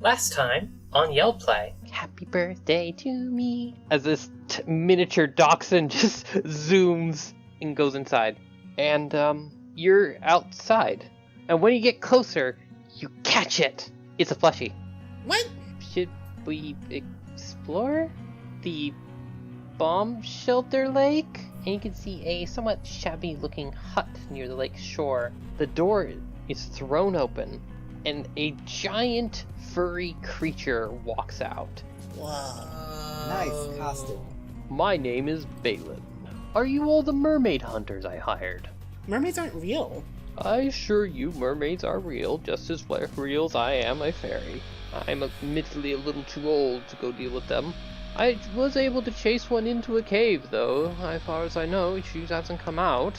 Last time on Yeldplay. Happy birthday to me. As this miniature dachshund just zooms and goes inside. And, you're outside. And when you get closer, you catch it. It's a plushie. What? Should we explore the bomb shelter lake? And you can see a somewhat shabby looking hut near the lake shore. The door is thrown open, and a giant furry creature walks out. Whoa. Nice costume. My name is Balin. Are you all the mermaid hunters I hired? Mermaids aren't real. I assure you mermaids are real, just as real as I am a fairy. I'm admittedly a little too old to go deal with them. I was able to chase one into a cave, though. As far as I know, she hasn't come out.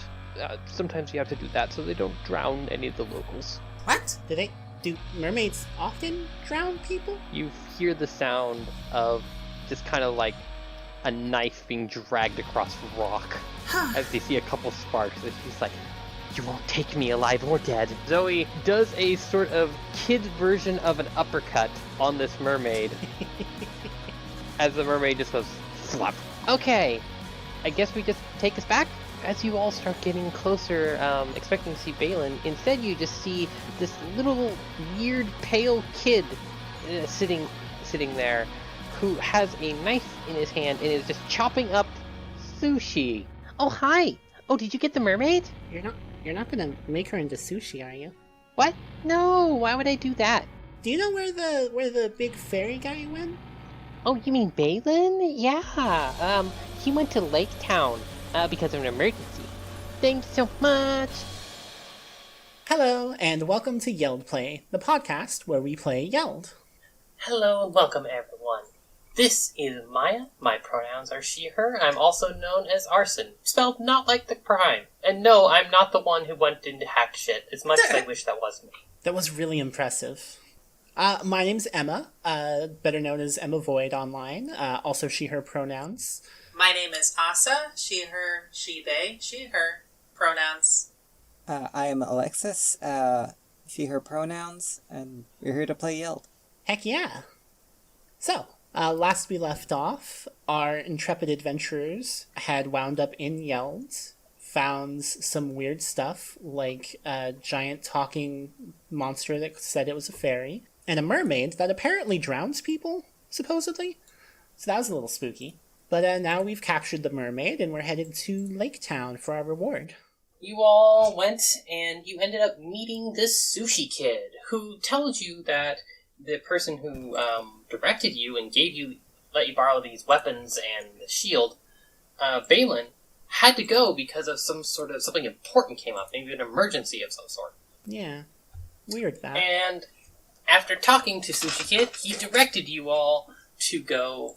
Sometimes you have to do that so they don't drown any of the locals. What? Do mermaids often drown people? You hear the sound of just kind of like a knife being dragged across rock as they see a couple sparks. And she's like, "You won't take me alive or dead." Zoe does a sort of kid version of an uppercut on this mermaid as the mermaid just goes flop. Okay, I guess we just take us back. As you all start getting closer, expecting to see Balin, instead you just see this little weird pale kid sitting there, who has a knife in his hand and is just chopping up sushi. Oh, hi! Oh, did you get the mermaid? You're not gonna make her into sushi, are you? What? No, why would I do that? Do you know where the big fairy guy went? Oh, you mean Balin? Yeah, he went to Lake Town, because of an emergency. Thanks so much! Hello, and welcome to Yeldplay, the podcast where we play Yeld. Hello and welcome everyone. This is Maya. My pronouns are she, her. I'm also known as Arson, spelled not like the crime. And no, I'm not the one who went into hacked shit, as much as I wish that was me. That was really impressive. My name's Emma, better known as Emma Void online, also she, her pronouns. My name is Asa, she, her, she, they, she, her pronouns. I am Alexis, she, her pronouns, and we're here to play Yeld. Heck yeah! So, last we left off, our intrepid adventurers had wound up in Yeld, found some weird stuff, like a giant talking monster that said it was a fairy, and a mermaid that apparently drowns people, supposedly. So that was a little spooky. But now we've captured the mermaid, and we're headed to Lake Town for our reward. You all went, and you ended up meeting this sushi kid, who tells you that the person who directed you and let you borrow these weapons and the shield, Balin, had to go because of something important came up, maybe an emergency of some sort. Yeah, weird that. And after talking to Sushi Kid, he directed you all to go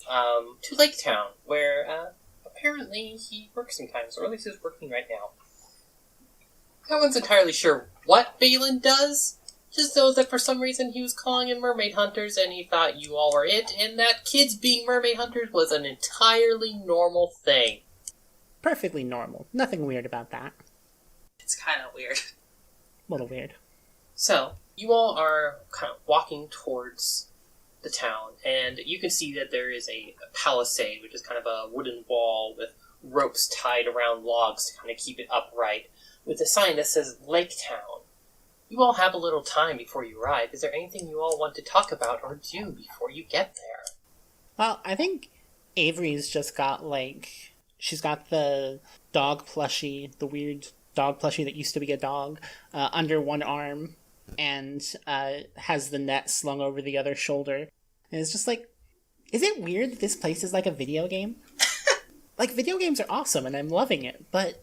to Lake Town, where apparently he works sometimes, or at least is working right now. No one's entirely sure what Balin does, just knows that for some reason he was calling in mermaid hunters and he thought you all were it, and that kids being mermaid hunters was an entirely normal thing. Perfectly normal. Nothing weird about that. It's kind of weird. A little weird. So, you all are kind of walking towards the town, and you can see that there is a palisade, which is kind of a wooden wall with ropes tied around logs to kind of keep it upright, with a sign that says Lake Town. You all have a little time before you arrive. Is there anything you all want to talk about or do before you get there? Well, I think Avery's just got, she's got the dog plushie, the weird dog plushie that used to be a dog, under one arm, and has the net slung over the other shoulder. And it's just like, is it weird that this place is like a video game? Like, video games are awesome, and I'm loving it, but,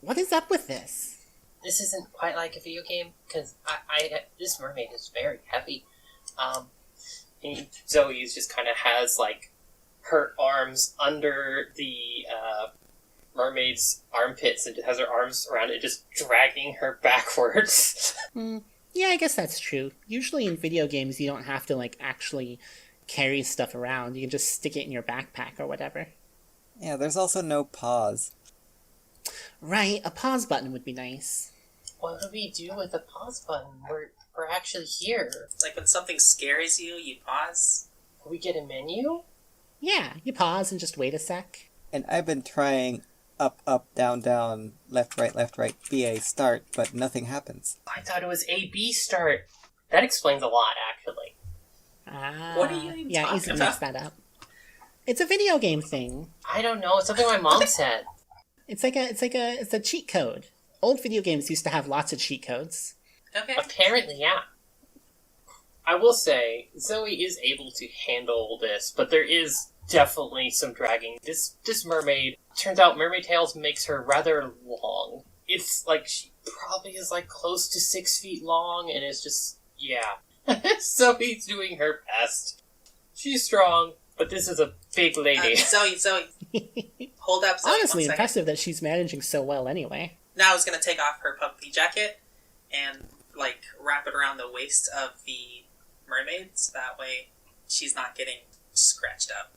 what is up with this? This isn't quite like a video game, because this mermaid is very heavy. And Zoe just kind of has, her arms under the mermaid's armpits and has her arms around it, just dragging her backwards. Yeah, I guess that's true. Usually in video games, you don't have to, actually carry stuff around. You can just stick it in your backpack or whatever. Yeah, there's also no pause. Right, a pause button would be nice. What do we do with a pause button? we're actually here. Like when something scares you, you pause. We get a menu? Yeah, you pause and just wait a sec. And I've been trying up, up, down, down, left, right, BA, start, but nothing happens. I thought it was A-B start. That explains a lot, actually. What are you even yeah, talking easy to about? mix that up. It's a video game thing. I don't know. It's something my mom said. It's a cheat code. Old video games used to have lots of cheat codes. Okay. Apparently, yeah. I will say, Zoe is able to handle this, but there is definitely some dragging. This mermaid, turns out Mermaid Tails makes her rather long. It's like, she probably is like close to 6 feet long, and it's just, yeah. Zoe's doing her best. She's strong, but this is a big lady. Zoe. Hold up, Zoe. Honestly, 1 second. impressive that she's managing so well anyway. Now I was going to take off her puffy jacket and, like, wrap it around the waist of the mermaid, so that way she's not getting scratched up.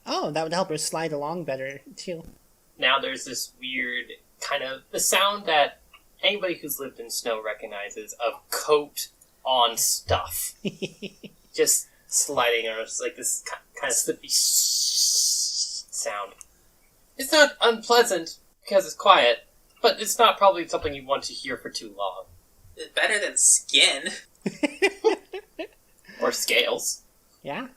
Oh, that would help her slide along better, too. Now there's this weird kind of, the sound that anybody who's lived in snow recognizes of coat on stuff. Just sliding on, it's like this kind of slippy sound. It's not unpleasant because it's quiet, but it's not probably something you want to hear for too long. It's better than skin. Or scales. Yeah?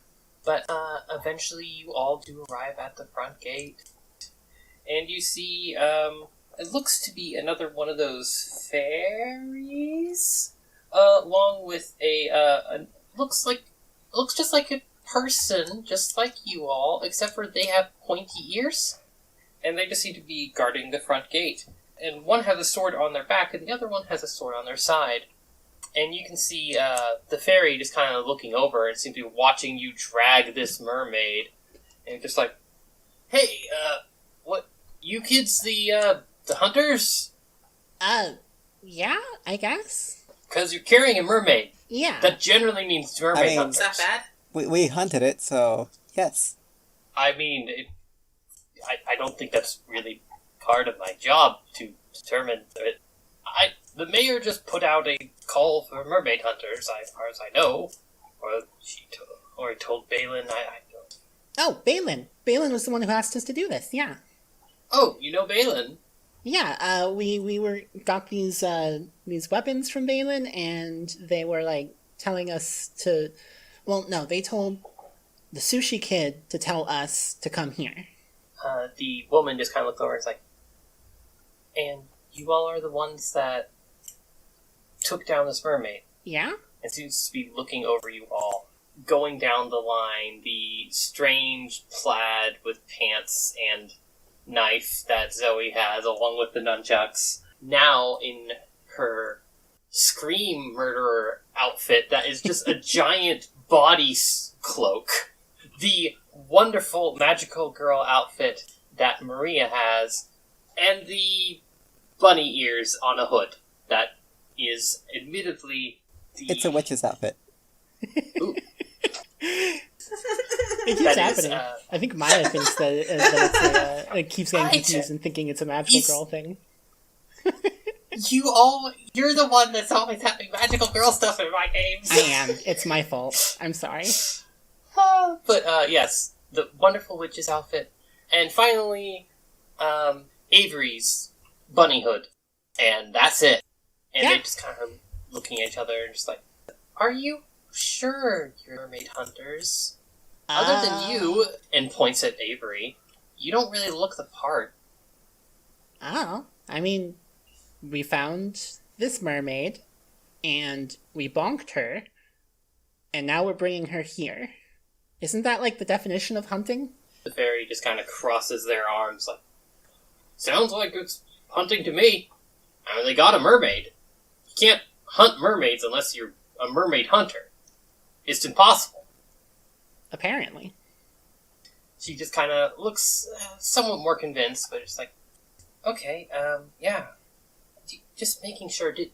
But eventually you all do arrive at the front gate. And you see, it looks to be another one of those fairies, along with looks just like a person, just like you all, except for they have pointy ears, and they just seem to be guarding the front gate. And one has a sword on their back, and the other one has a sword on their side. And you can see the fairy just kind of looking over and seems to be watching you drag this mermaid. And just like, hey, what, you kids the hunters? Yeah, I guess? Because you're carrying a mermaid. Yeah. That generally means mermaid I mean- hunters. Is that bad? We hunted it, so yes. I mean, I don't think that's really part of my job to determine it. The mayor just put out a call for mermaid hunters, as far as I know. Or he told Balin, I don't. Oh, Balin. Balin was the one who asked us to do this, yeah. Oh, you know Balin? Yeah, we got these weapons from Balin, and they were, like, telling us to... Well, no, they told the sushi kid to tell us to come here. The woman just kind of looked over and was like, and you all are the ones that took down this mermaid. Yeah? And seems to be looking over you all. Going down the line, the strange plaid with pants and knife that Zoe has, along with the nunchucks. Now in her Scream murderer outfit that is just a giant body cloak. The wonderful magical girl outfit that Maria has, and the bunny ears on a hood that is admittedly the... It's a witch's outfit. Ooh. It keeps That happening. is, I think Maya thinks that it's it keeps getting Right. confused and thinking it's a magical He's- girl thing. You're the one that's always having magical girl stuff in my games. I am. It's my fault. I'm sorry. But, yes, the wonderful witch's outfit. And finally, Avery's bunny hood. And that's it. And Yeah. they're just kind of looking at each other and just like, are you sure you're mermaid hunters? Other than you, and points at Avery, you don't really look the part. Oh, I mean, we found this mermaid, and we bonked her, and now we're bringing her here. Isn't that like the definition of hunting? The fairy just kind of crosses their arms like, sounds like it's hunting to me. I mean, they got a mermaid. You can't hunt mermaids unless you're a mermaid hunter. It's impossible. Apparently. She just kind of looks somewhat more convinced, but it's like, okay, yeah. Just making sure, did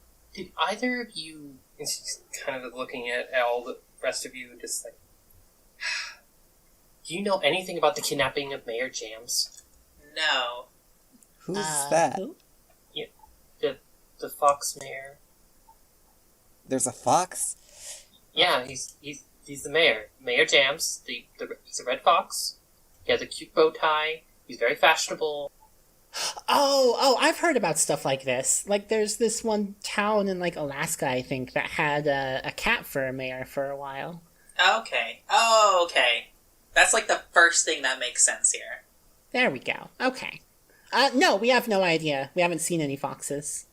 either of you, and she's kind of looking at all the rest of you, just like, do you know anything about the kidnapping of Mayor Jams? No. Who's that? Who? The Fox Mayor? There's a fox? Yeah, he's the mayor. Mayor Jams. He's a red fox. He has a cute bow tie. He's very fashionable. Oh, I've heard about stuff like this. Like, there's this one town in, like, Alaska, I think, that had a cat for a mayor for a while. Okay. Oh, okay. That's like the first thing that makes sense here. There we go. Okay. No, we have no idea. We haven't seen any foxes.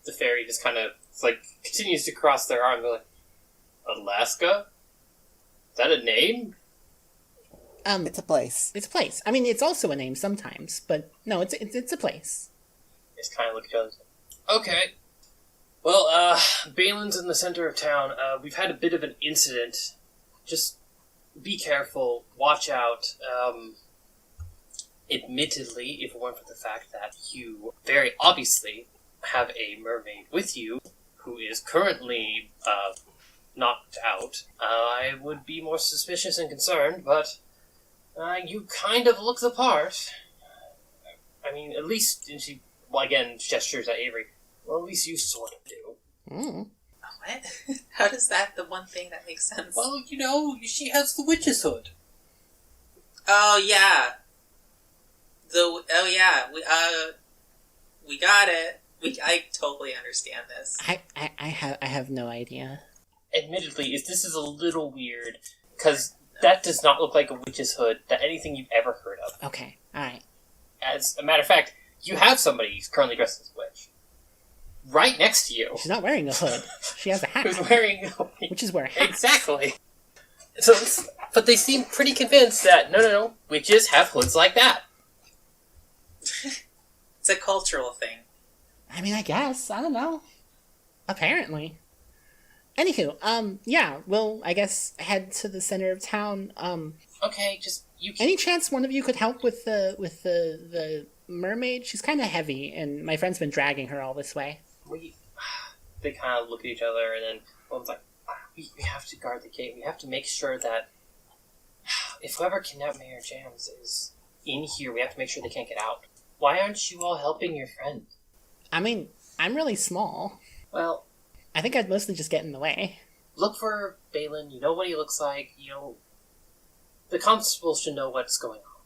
The fairy just kind of, continues to cross their arms. They're like, Alaska? Is that a name? It's a place. It's a place. I mean, it's also a name sometimes, but no, it's a place. They just kind of look at each other. Okay. Well, Balin's in the center of town. We've had a bit of an incident. Just be careful. Watch out. Admittedly, if it weren't for the fact that you very obviously have a mermaid with you who is currently knocked out, I would be more suspicious and concerned, but you kind of look the part. I mean, at least, and she, again, gestures at Avery, well, at least you sort of do. Mm. What? How does that, the one thing that makes sense? Well, she has the witch's hood. Oh, yeah. We got it. I totally understand this. I have no idea. Admittedly, this is a little weird, because that does not look like a witch's hood that anything you've ever heard of. Okay, alright. As a matter of fact, you have somebody who's currently dressed as a witch. Right next to you. She's not wearing a hood. She has a hat. Who's wearing... Witches wear hats. Exactly. So, but they seem pretty convinced that, no, witches have hoods like that. It's a cultural thing. I mean, I guess. I don't know. Apparently. Anywho, yeah, we'll, I guess, head to the center of town. Okay, just, Any chance one of you could help with the mermaid? She's kind of heavy, and my friend's been dragging her all this way. They kind of look at each other, and then one's like, we have to guard the gate. We have to make sure that if whoever kidnapped Mayor Jams is in here, we have to make sure they can't get out. Why aren't you all helping your friend? I mean, I'm really small. Well, I think I'd mostly just get in the way. look for Balin. You know what he looks like. The constables should know what's going on.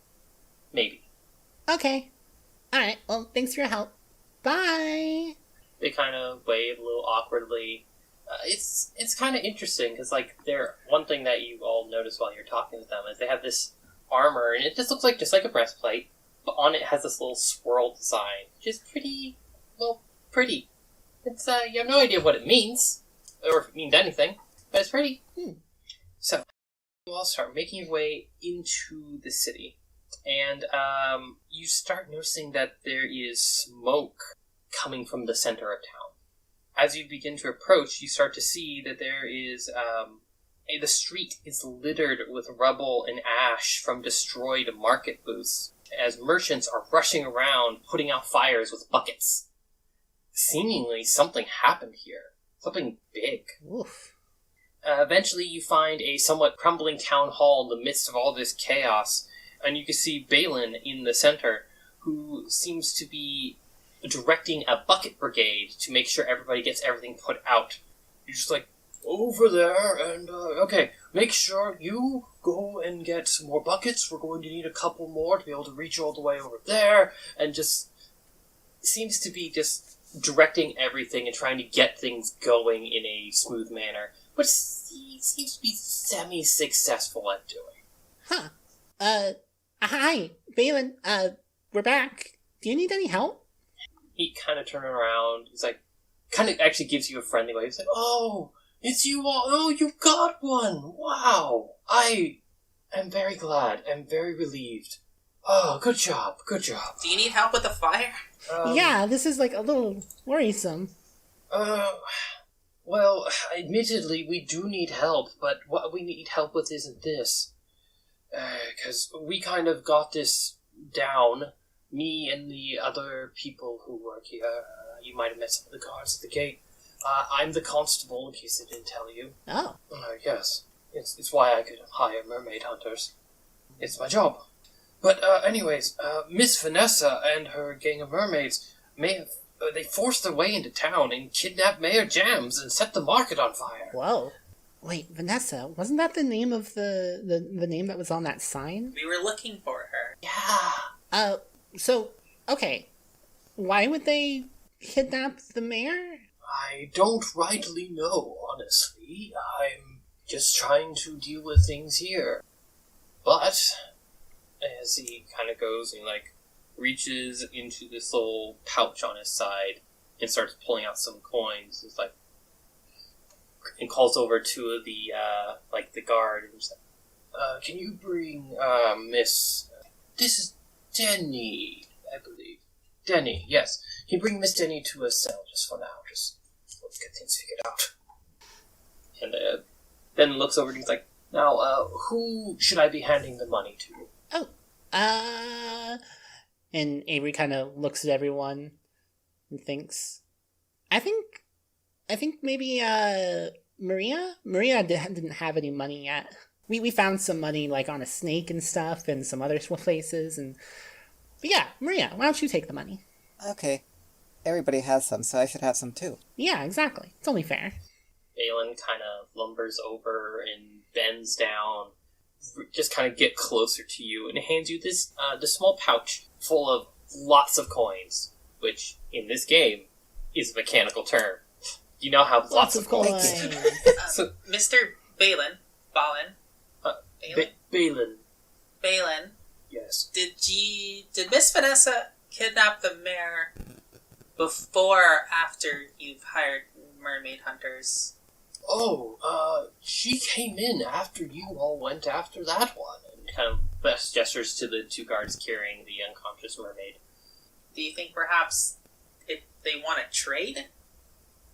Maybe. Okay. Alright, well, thanks for your help. Bye! They kind of wave a little awkwardly. It's kind of interesting, because, one thing that you all notice while you're talking with them is they have this armor, and it just looks just like a breastplate, but on it has this little swirl design, which is pretty. It's, you have no idea what it means, or if it means anything, but it's pretty. So, you all start making your way into the city, and, you start noticing that there is smoke coming from the center of town. As you begin to approach, you start to see that there is, the street is littered with rubble and ash from destroyed market booths, as merchants are rushing around, putting out fires with buckets. Seemingly, something happened here. Something big. Oof. Eventually, you find a somewhat crumbling town hall in the midst of all this chaos, and you can see Balin in the center, who seems to be directing a bucket brigade to make sure everybody gets everything put out. You're just like, over there, and, okay, make sure you go and get some more buckets. We're going to need a couple more to be able to reach all the way over there, and just seems to be just directing everything and trying to get things going in a smooth manner, which he seems to be semi-successful at doing. Hi, Balin, we're back. Do you need any help? He kind of turns around, he's like, kind of actually gives you a friendly way. He's like, oh, it's you all. Oh, you got one. Wow. I am very glad. I'm very relieved. Oh, good job. Good job. Do you need help with the fire? Yeah, this is a little worrisome. Well, admittedly, we do need help, but what we need help with isn't this. Because we kind of got this down. Me and the other people who work here. You might have met some of the guards at the gate. I'm the constable, in case I didn't tell you. Oh. Yes. It's why I could hire mermaid hunters. It's my job. But, anyways, Miss Vanessa and her gang of mermaids may have They forced their way into town and kidnapped Mayor Jams and set the market on fire. Whoa. Wait, Vanessa, wasn't that the name of the name that was on that sign? We were looking for her. Yeah. So, okay. Why would they kidnap the mayor? I don't rightly know, honestly. I'm just trying to deal with things here. But, as he kind of goes and, reaches into this little pouch on his side and starts pulling out some coins, it's and calls over to the, the guard, and he's like, can you bring, Miss... This is Denny, I believe. Denny, yes. Can you bring Miss Denny to a cell just for now? Just let's get things figured out. And, then looks over and he's like, now, who should I be handing the money to? And Avery kind of looks at everyone and thinks, I think maybe, Maria? Maria didn't have any money yet. We found some money, on a snake and stuff and some other places, but yeah, Maria, why don't you take the money? Okay. Everybody has some, so I should have some too. Yeah, exactly. It's only fair. Balin kind of lumbers over and bends down, just kind of get closer to you, and hands you this small pouch full of lots of coins, which, in this game, is a mechanical term. You now have lots of coins. So, Mr. Balin. Balin. Yes. Did Miss Vanessa kidnap the mayor before or after you've hired mermaid hunters? Oh, she came in after you all went after that one, and kind of best gestures to the two guards carrying the unconscious mermaid. Do you think perhaps they want to trade?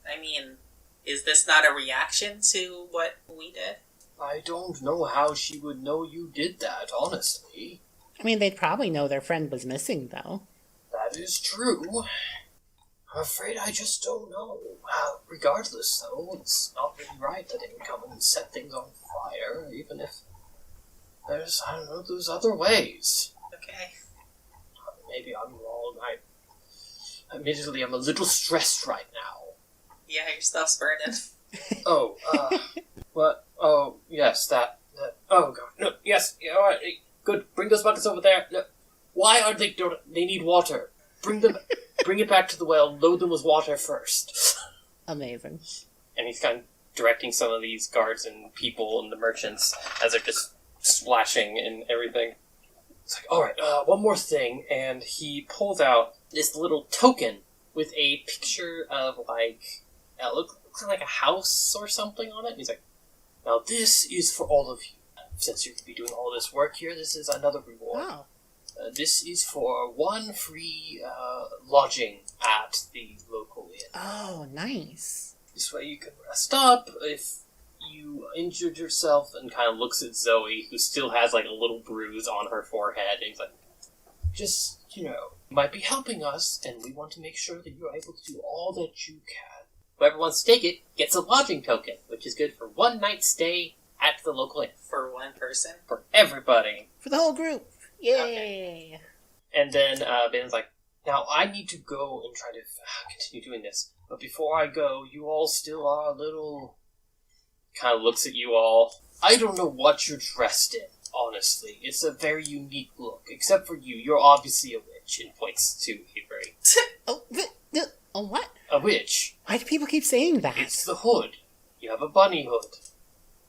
I mean, is this not a reaction to what we did? I don't know how she would know you did that, honestly. I mean, they'd probably know their friend was missing, though. That is true. I'm afraid I just don't know. Regardless, though, it's not really right that they would come and set things on fire, even if there's other ways. Okay. Maybe I'm wrong. Admittedly, I'm a little stressed right now. Yeah, your stuff's burning. What? Oh, yes, that. Oh, God. No, yes, all right, good. Bring those buckets over there. No, why are they need water. Bring it back to the well, load them with water first. Amazing. And he's kind of directing some of these guards and people and the merchants as they're just splashing and everything. It's like, alright, one more thing, and he pulls out this little token with a picture of, it looks like a house or something on it, and he's like, now this is for all of you. Since you're going to be doing all this work here, this is another reward. Wow. This is for one free lodging at the local inn. Oh, nice. This way you can rest up if you injured yourself, and kind of looks at Zoe, who still has a little bruise on her forehead, and he's like, just, you might be helping us, and we want to make sure that you're able to do all that you can. Whoever wants to take it gets a lodging token, which is good for one night stay at the local inn. For one person? For everybody. For the whole group. Yay! Okay. And then Ben's like, now I need to go and try to continue doing this. But before I go, you all still are a little... Kind of looks at you all. I don't know what you're dressed in, honestly. It's a very unique look. Except for you. You're obviously a witch, and points to Avery. What? A witch. Why do people keep saying that? It's the hood. You have a bunny hood.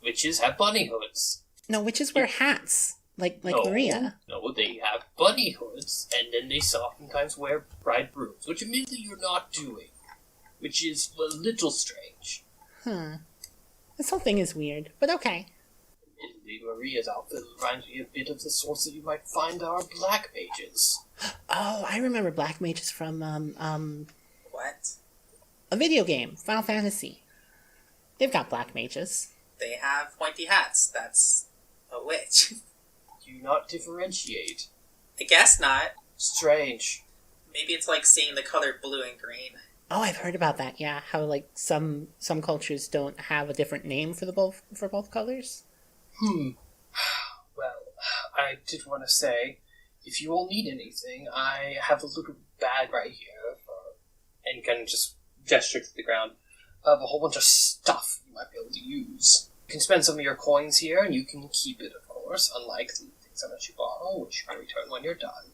Witches have bunny hoods. No, witches wear hats. Like No, Maria. No, they have bunny hoods, and then they sometimes wear bride brooms, which admittedly you're not doing. Which is a little strange. This whole thing is weird, but okay. Admittedly, Maria's outfit reminds me a bit of the sorts that you might find our black mages. Oh, I remember black mages from, What? a video game, Final Fantasy. They've got black mages. They have pointy hats. That's a witch. Do you not differentiate? I guess not. Strange. Maybe it's like seeing the color blue and green. Oh, I've heard about that, yeah. How, some cultures don't have a different name for both colors. Well, I did want to say, if you all need anything, I have a little bag right here for and kind of just gesture to the ground. I have a whole bunch of stuff you might be able to use. You can spend some of your coins here, and you can keep it, of course, unlike the things I let you borrow, which you can return when you're done.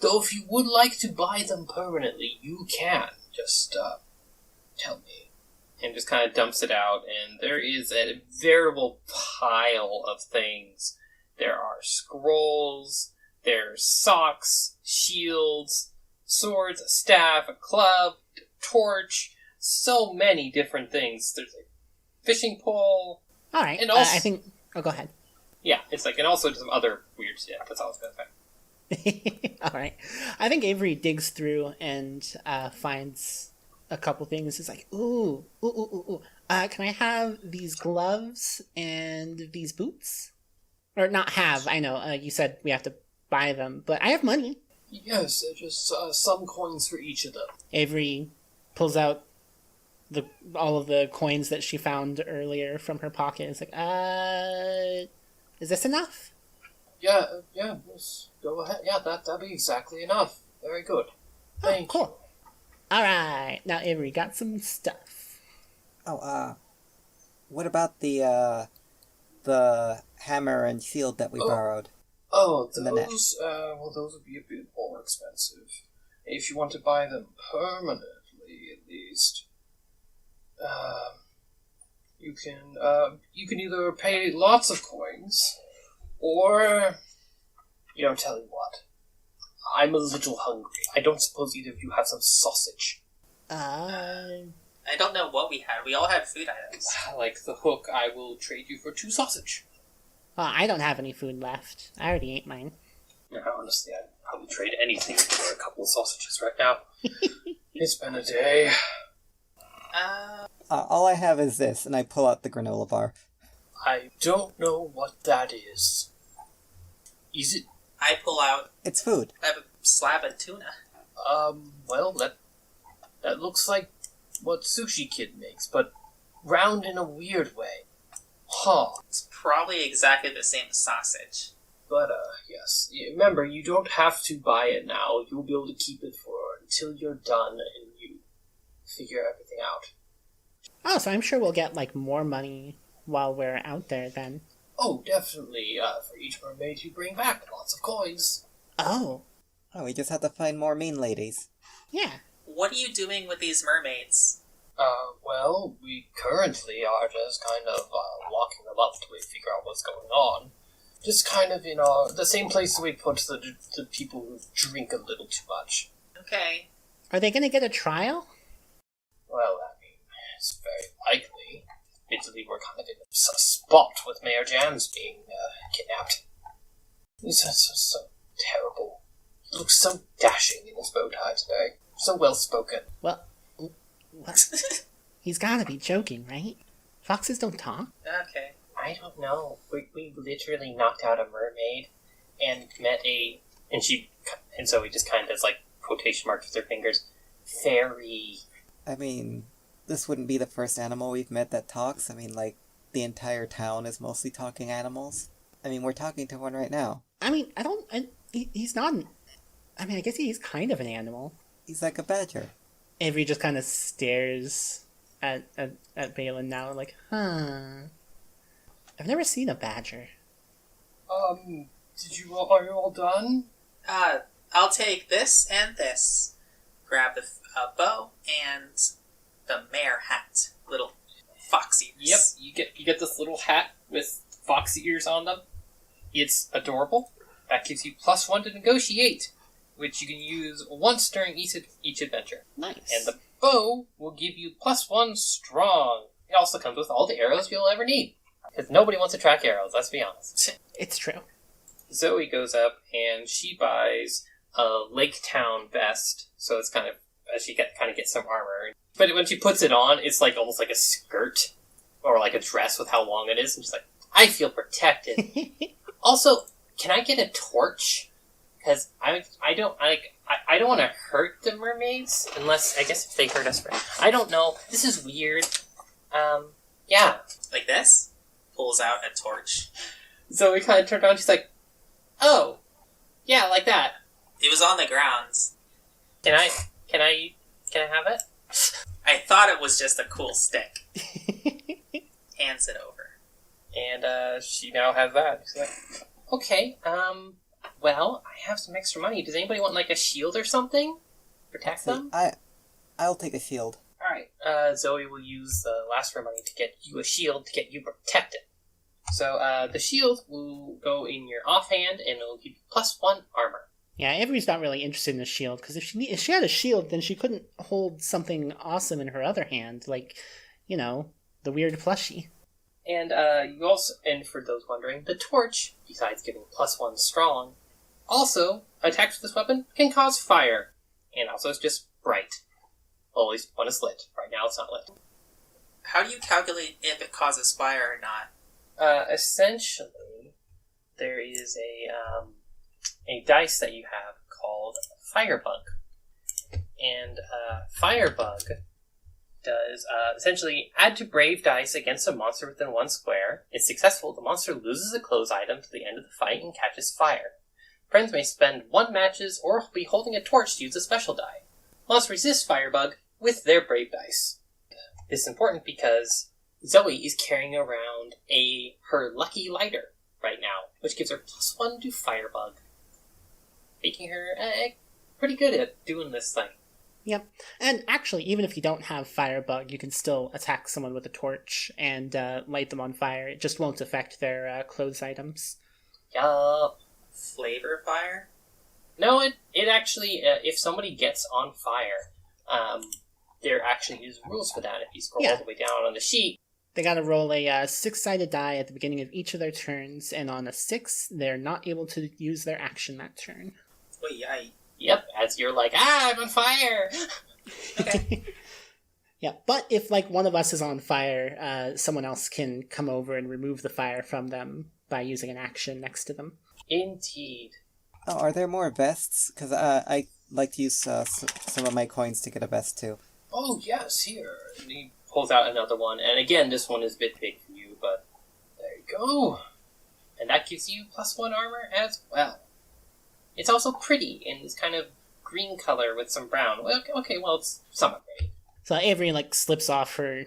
Though if you would like to buy them permanently, you can. Just, tell me. And just kind of dumps it out, and there is a veritable pile of things. There are scrolls, there's socks, shields, swords, a staff, a club, a torch, so many different things. There's a fishing pole. All right. And also, I think... Oh, go ahead. Yeah, it's like, and also some other weird stuff. That's all I was going to say. All right. I think Avery digs through and finds a couple things. He's like, ooh. Can I have these gloves and these boots? Or not have, I know. You said we have to buy them, but I have money. Yes, just some coins for each of them. Avery pulls out all of the coins that she found earlier from her pocket. It's like, is this enough? Yeah, yes, go ahead. Yeah, that'll be exactly enough. Very good. Thank cool. you. Alright, now Avery, got some stuff. Oh, what about the hammer and shield that we borrowed? Oh, in the net? those would be a bit more expensive. If you want to buy them permanently, at least. You can either pay lots of coins, or, tell you what. I'm a little hungry. I don't suppose either of you have some sausage. I don't know what we had. We all had food items. Like the hook, I will trade you for 2 sausage. I don't have any food left. I already ate mine. Yeah, honestly, I'd probably trade anything for a couple of sausages right now. It's been a day. All I have is this, and I pull out the granola bar. I don't know what that is. Is it? I pull out... It's food. I have a slab of tuna. Well, that looks like what Sushi Kid makes, but round in a weird way. Huh. It's probably exactly the same as sausage. But, yes. Remember, you don't have to buy it now. You'll be able to keep it for until you're done and you figure everything out. Oh, so I'm sure we'll get, more money while we're out there, then. Oh, definitely. For each mermaid you bring back, lots of coins. Oh. Oh, we just have to find more mean ladies. Yeah. What are you doing with these mermaids? Well, we currently are just kind of, locking them up till we figure out what's going on. Just kind of in, the same place we put the people who drink a little too much. Okay. Are they gonna get a trial? Well, I mean, it's very likely. Admittedly, we're kind of in a spot with Mayor Jams being, kidnapped. He's so terrible. He looks so dashing in his bow tie today. So well-spoken. Well, what? He's gotta be joking, right? Foxes don't talk. Okay. I don't know. We literally knocked out a mermaid and met and so he just kind of does, quotation marks with her fingers. Fairy. I mean, this wouldn't be the first animal we've met that talks. I mean, the entire town is mostly talking animals. I mean, we're talking to one right now. I mean, he's not I mean, I guess he's kind of an animal. He's like a badger. Avery just kind of stares at Balin now, huh. I've never seen a badger. Are you all done? I'll take this and this. Grab the bow and the mare hat. Little fox ears. Yep, you get this little hat with fox ears on them. It's adorable. That gives you +1 to negotiate, which you can use once during each adventure. Nice. And the bow will give you +1 strong. It also comes with all the arrows you'll ever need. Because nobody wants to track arrows, let's be honest. It's true. Zoe goes up and she buys a Lake Town vest. So it's kind of, she kind of gets some armor. But when she puts it on, it's almost like a skirt. Or like a dress with how long it is. And she's like, I feel protected. Also, can I get a torch? Because I don't want to hurt the mermaids. Unless, I guess if they hurt us. I don't know. This is weird. Yeah. Like this? Pulls out a torch. Zoe kind of turned around. She's like, oh, yeah, like that. It was on the ground. Can I have it? I thought it was just a cool stick. Hands it over. And she now has that. She's like, okay, well, I have some extra money. Does anybody want, like, a shield or something? Protect them? I'll take a shield. Alright, Zoe will use the last of her money to get you a shield to get you protected. So, the shield will go in your offhand, and it'll give you +1 armor. Yeah, Avery's not really interested in a shield, because if she had a shield, then she couldn't hold something awesome in her other hand, like, the weird plushie. And you also, and for those wondering, the torch, besides giving +1 strong, also, attached to this weapon, can cause fire. And also it's just bright. Well, at least when it's lit. Right now it's not lit. How do you calculate if it causes fire or not? Essentially, there is a dice that you have called Firebug. And Firebug does essentially add to brave dice against a monster within 1 square. If successful, the monster loses a close item to the end of the fight and catches fire. Friends may spend 1 matches or be holding a torch to use a special die. Must resist Firebug with their brave dice. This is important because Zoe is carrying around her lucky lighter right now, which gives her +1 to Firebug, making her pretty good at doing this thing. Yep. And actually, even if you don't have Firebug, you can still attack someone with a torch and light them on fire. It just won't affect their clothes items. Yup. Flavor fire? No, it actually, if somebody gets on fire, there actually is rules for that. If you scroll all the way down on the sheet, they gotta roll a 6-sided die at the beginning of each of their turns, and on a 6, they're not able to use their action that turn. Wait, Yep, as you're like, I'm on fire! Okay. Yeah, but if, one of us is on fire, someone else can come over and remove the fire from them by using an action next to them. Indeed. Oh, are there more vests? Because I like to use some of my coins to get a vest too. Oh, yes, here. And he pulls out another one, and again, this one is a bit big for you, but there you go. And that gives you +1 armor as well. It's also pretty in this kind of green color with some brown. Well, okay, well, it's somewhat pretty. So Avery, slips off her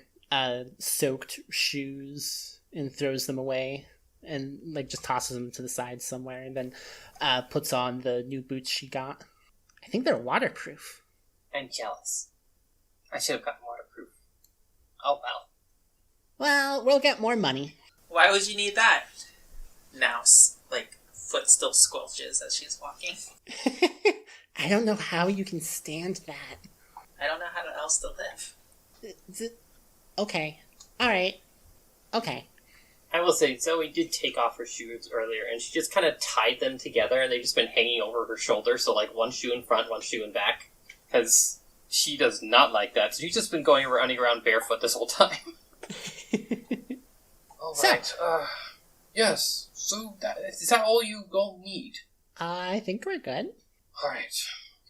soaked shoes and throws them away and, just tosses them to the side somewhere and then puts on the new boots she got. I think they're waterproof. I'm jealous. I should have gotten waterproof. Oh, well. Well, we'll get more money. Why would you need that? Now, foot still squelches as she's walking. I don't know how you can stand that. I don't know how else to live. Okay. Alright. Okay. I will say, Zoe did take off her shoes earlier, and she just kind of tied them together, and they've just been hanging over her shoulder, so, 1 shoe in front, 1 shoe in back, because she does not like that. So she's just been running around barefoot this whole time. All right. Yes. So is that all you all need? I think we're good. All right.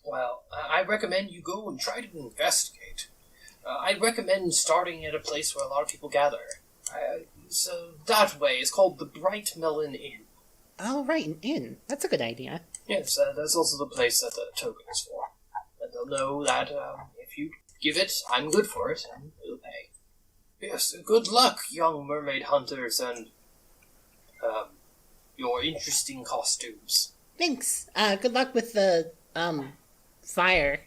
Well, I recommend you go and try to investigate. I recommend starting at a place where a lot of people gather. So that way, it's called the Bright Melon Inn. Oh, right, an inn. That's a good idea. Yes, that's also the place that the token is for. And they'll know that if you give it, I'm good for it, and they'll pay. Yes, good luck, young mermaid hunters, and your interesting costumes. Thanks. Good luck with the, fire.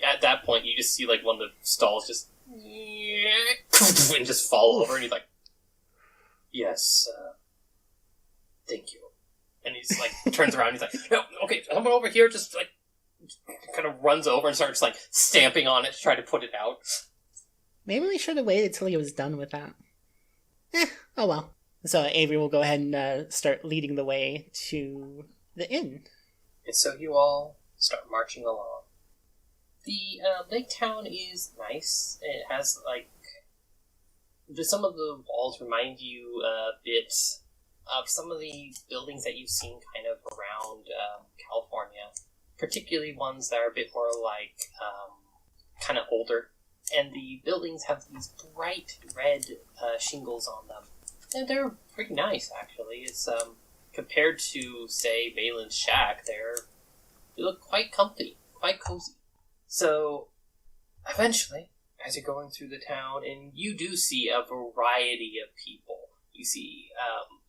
At that point, you just see, one of the stalls just... and just fall over, and he's like, yes, thank you. And he's, turns around, and he's like, no, okay, someone over here just, kind of runs over and starts, stamping on it to try to put it out. Maybe we should have waited till he was done with that. Oh well. So Avery will go ahead and start leading the way to the inn. And so you all start marching along. The lake town is nice. It has, some of the walls remind you a bit of some of the buildings that you've seen kind of around California. Particularly ones that are a bit more kind of older. And the buildings have these bright red shingles on them. And they're pretty nice, actually. It's compared to, say, Balin's shack, they look quite comfy, quite cozy. So, eventually, as you're going through the town, and you do see a variety of people. You see,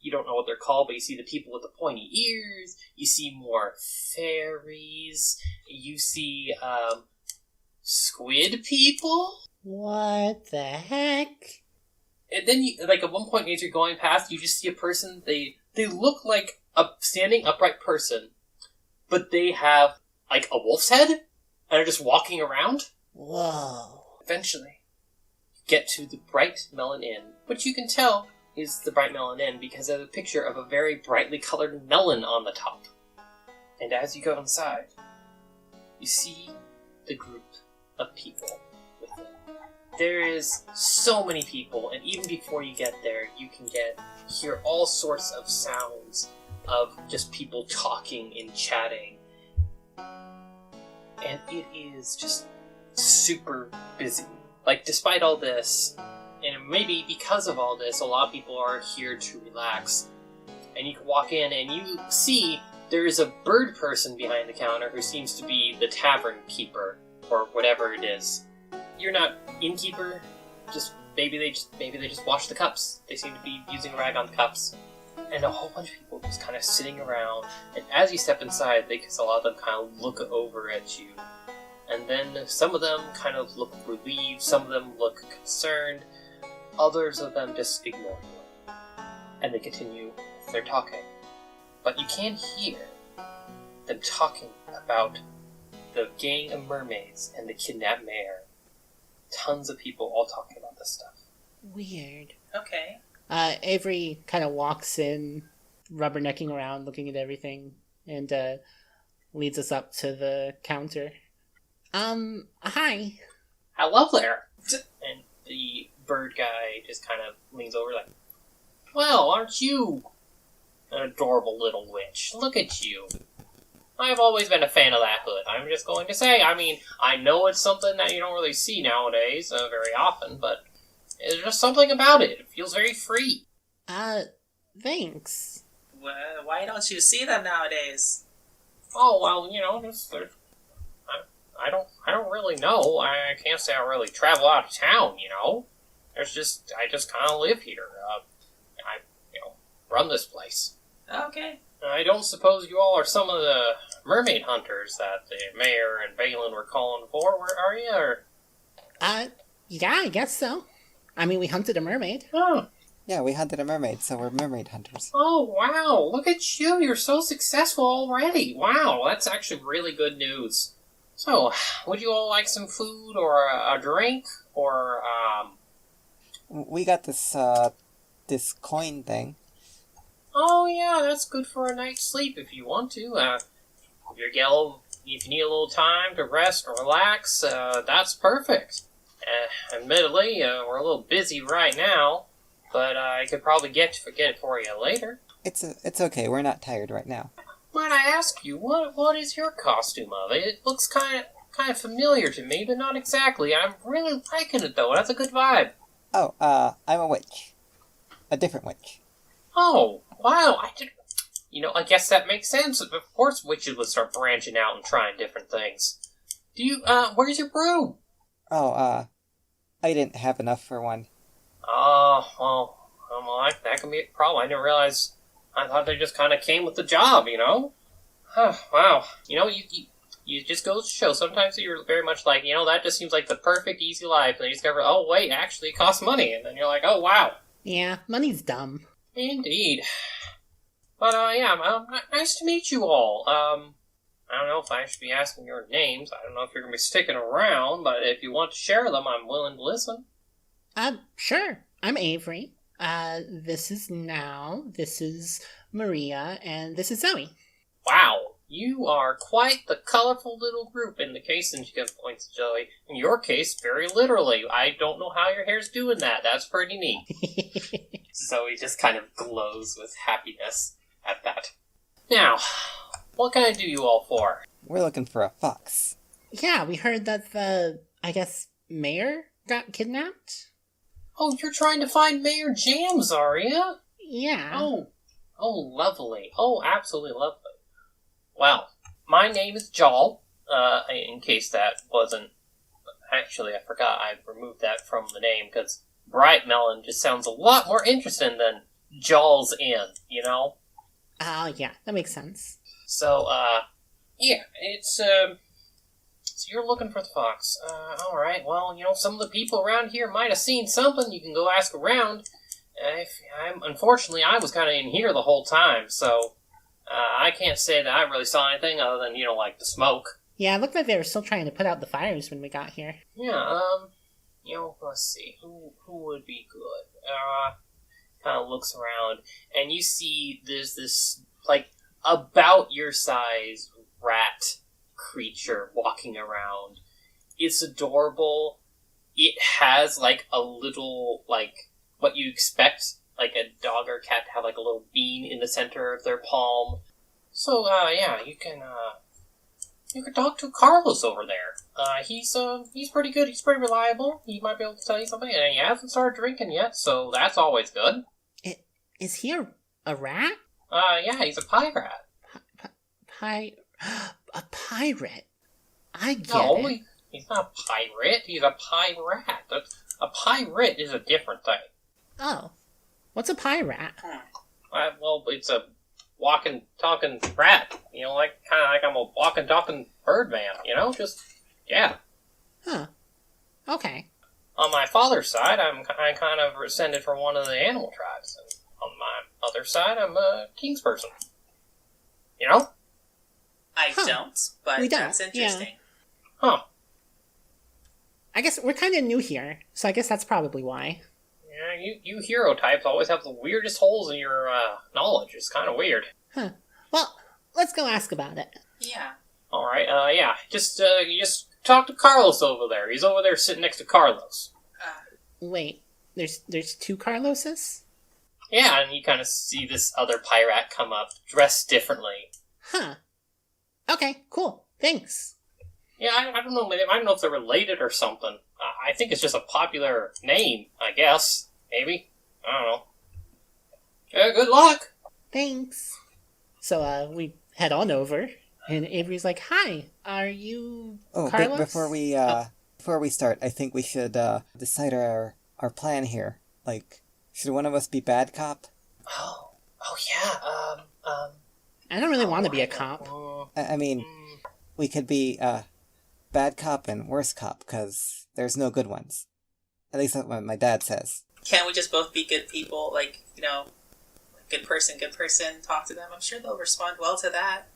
you don't know what they're called, but you see the people with the pointy ears. You see more fairies. You see, squid people. What the heck? And then, at one point as you're going past, you just see a person, they look like a standing upright person, but they have, a wolf's head, and are just walking around. Whoa. Eventually, you get to the Bright Melon Inn, which you can tell is the Bright Melon Inn because there's a picture of a very brightly colored melon on the top. And as you go inside, you see the group of people with it. There is so many people, and even before you get there, you can hear all sorts of sounds of just people talking and chatting. And it is just super busy. Despite all this, and maybe because of all this, a lot of people are here to relax. And you can walk in and you see there is a bird person behind the counter who seems to be the tavern keeper, or whatever it is. You're not innkeeper, maybe they just wash the cups. They seem to be using a rag on the cups. And a whole bunch of people just kind of sitting around, and as you step inside, a lot of them kind of look over at you. And then some of them kind of look relieved, some of them look concerned, others of them just ignore you. And they continue their talking. But you can hear them talking about the gang of mermaids and the kidnapped mayor. Tons of people all talking about this stuff. Weird. Okay. Avery kind of walks in, rubbernecking around, looking at everything, and leads us up to the counter. Hi. Hello there. And the bird guy just kind of leans over well, aren't you an adorable little witch? Look at you. I've always been a fan of that hood. I'm just going to say, I know it's something that you don't really see nowadays very often, but there's just something about it. It feels very free. Thanks. Why don't you see them nowadays? Oh, well, I don't really know. I can't say I really travel out of town, I just kind of live here. I run this place. Okay. I don't suppose you all are some of the mermaid hunters that the mayor and Balin were calling for, are you? Or... Yeah, I guess so. We hunted a mermaid. Oh. Yeah, we hunted a mermaid, so we're mermaid hunters. Oh, wow. Look at you. You're so successful already. Wow, that's actually really good news. So, would you all like some food or a drink? Or, We got this coin thing. Oh, yeah, that's good for a night's sleep if you want to. If you need a little time to rest or relax, that's perfect. Admittedly, we're a little busy right now, but I could probably get it for you later. It's okay, we're not tired right now. Might I ask you, what is your costume of? It looks kind of familiar to me, but not exactly. I'm really liking it, though. That's a good vibe. Oh, I'm a witch. A different witch. Oh, wow. I guess that makes sense. Of course witches would start branching out and trying different things. Where's your broom? Oh, I didn't have enough for one. Oh, well, that can be a problem. I didn't realize. I thought they just kind of came with the job, Wow. You just go to show. Sometimes you're very much like, that just seems like the perfect, easy life. And then you discover, oh, wait, actually it costs money. And then you're like, oh, wow. Yeah, money's dumb. Indeed. But, nice to meet you all. I don't know if I should be asking your names. I don't know if you're going to be sticking around, but if you want to share them, I'm willing to listen. Sure. I'm Avery. This is Now, this is Maria, and this is Zoe. Wow, you are quite the colorful little group in the case, and she points to Zoe. In your case, very literally. I don't know how your hair's doing that. That's pretty neat. Zoe just kind of glows with happiness at that. Now, what can I do you all for? We're looking for a fox. Yeah, we heard that the, mayor got kidnapped? Oh, you're trying to find Mayor Jams, are you? Yeah. Oh, lovely. Oh, absolutely lovely. Well, my name is Jal, in case that wasn't Actually, I forgot I removed that from the name, because Bright Melon just sounds a lot more interesting than Jaws Inn, you know? Oh, yeah, that makes sense. So, yeah, it's, so you're looking for the fox. Alright, well, some of the people around here might have seen something. You can go ask around. Unfortunately, I was kind of in here the whole time, so, I can't say that I really saw anything other than, like the smoke. Yeah, it looked like they were still trying to put out the fires when we got here. Yeah, let's see, who would be good? Kind of looks around, and you see there's this, like, about your size rat creature walking around. It's adorable. It has, like, a little, like, what you expect, like a dog or cat to have, like, a little bean in the center of their palm. So, yeah, you can talk to Carlos over there. He's pretty good. He's pretty reliable. He might be able to tell you something, and he hasn't started drinking yet, so that's always good. Is he a rat? Yeah, he's a pirate. A pirate? I get No, it. he's not a pirate. He's a pirate. A pirate is a different thing. Oh. What's a pirate? Well, it's a walking, talking rat. Kind of like I'm a walking, talking bird man. Just, yeah. Huh. Okay. On my father's side, I'm kind of descended from one of the animal tribes, and on my other side, I'm a king's person. I don't, but We don't, that's interesting. Huh. I guess we're kind of new here, so I guess that's probably why. Yeah, you hero types always have the weirdest holes in your knowledge. It's kind of weird. Huh. Well, let's go ask about it. Yeah. All right. Yeah. You just talk to Carlos over there. He's over there sitting next to Carlos. Wait, there's two Carloses? Yeah, and you kind of see this other pirate come up, dressed differently. Huh. Okay, cool. Thanks. Yeah, I don't know. I don't know if they're related or something. I think it's just a popular name, I guess. Maybe. I don't know. Yeah, good luck. Thanks. So, we head on over, and Avery's like, "Hi, are you Carlos?" Before we start, I think we should decide our plan here. Like, should one of us be bad cop? Oh yeah. I don't really want to be a cop. I mean, we could be bad cop and worse cop, because there's no good ones. At least that's what my dad says. Can't we just both be good people? Like, good person, talk to them. I'm sure they'll respond well to that.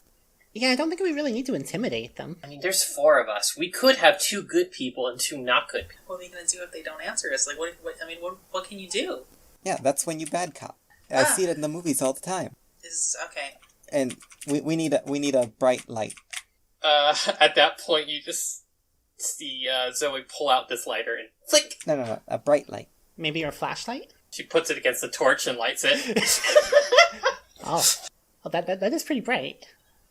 Yeah, I don't think we really need to intimidate them. I mean, there's 4 of us. We could have 2 good people and 2 not good people. What are we going to do if they don't answer us? Like, what can you do? Yeah, that's when you bad cop. I see it in the movies all the time. Okay. And we need a bright light. At that point, you just see Zoe pull out this lighter and flick! No, a bright light. Maybe your flashlight? She puts it against the torch and lights it. Oh, well, that is pretty bright.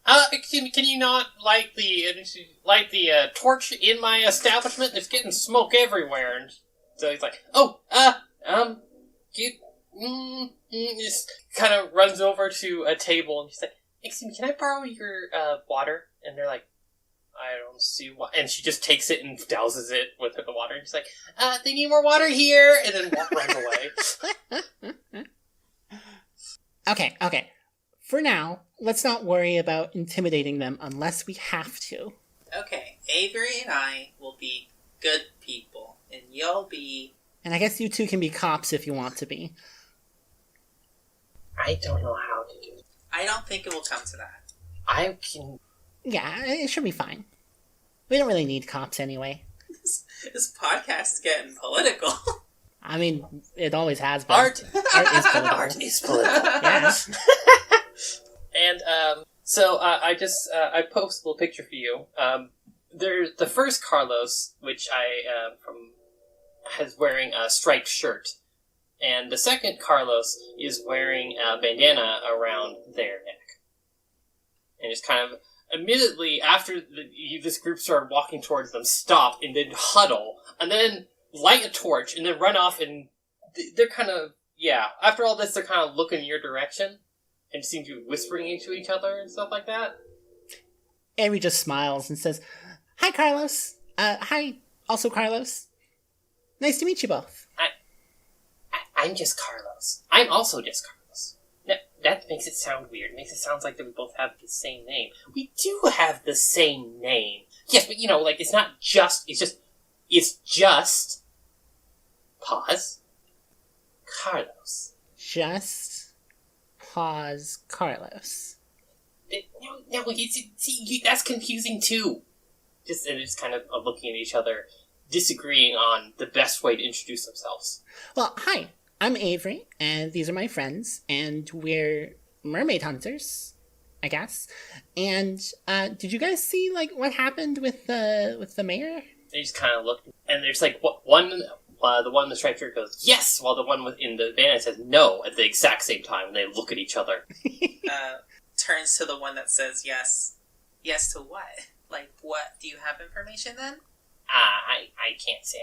Can you not light the torch in my establishment? There's getting smoke everywhere. And so he's like, just kind of runs over to a table and she's like, "Excuse me, can I borrow your water?" And they're like, "I don't see why." And she just takes it and douses it with the water. And she's like, "They need more water here," and then runs away. Okay. For now, let's not worry about intimidating them unless we have to. Okay, Avery and I will be good people, and you'll be... And I guess you two can be cops if you want to be. I don't know how to do it. I don't think it will come to that. I can... Yeah, it should be fine. We don't really need cops anyway. This podcast is getting political. I mean, it always has been. Art is political. Art is political. Yeah. And, so, I posted a little picture for you. There's the first Carlos, which is wearing a striped shirt. And the second Carlos is wearing a bandana around their neck. And just kind of, immediately after this group started walking towards them, stop and then huddle, and then light a torch, and then run off, and they're kind of, after all this, they're kind of looking in your direction. And seem to be whispering into each other and stuff like that. Avery just smiles and says, "Hi, Carlos. Hi, Also, Carlos, nice to meet you both. I'm just Carlos. I'm also just Carlos. That makes it sound weird. It makes it sound like that we both have the same name. We do have the same name. Yes, but it's not just, it's just, pause, Carlos. Just pause, Carlos. No, that's confusing too. And it's kind of looking at each other, disagreeing on the best way to introduce themselves. Well, hi. I'm Avery, and these are my friends, and we're mermaid hunters, I guess. And did you guys see what happened with the mayor? They just kind of look, and there's the one in the striped shirt goes yes, while the one in the bandana says no at the exact same time, and they look at each other. Turns to the one that says yes. Yes to what? What? Do you have information then? I can't say.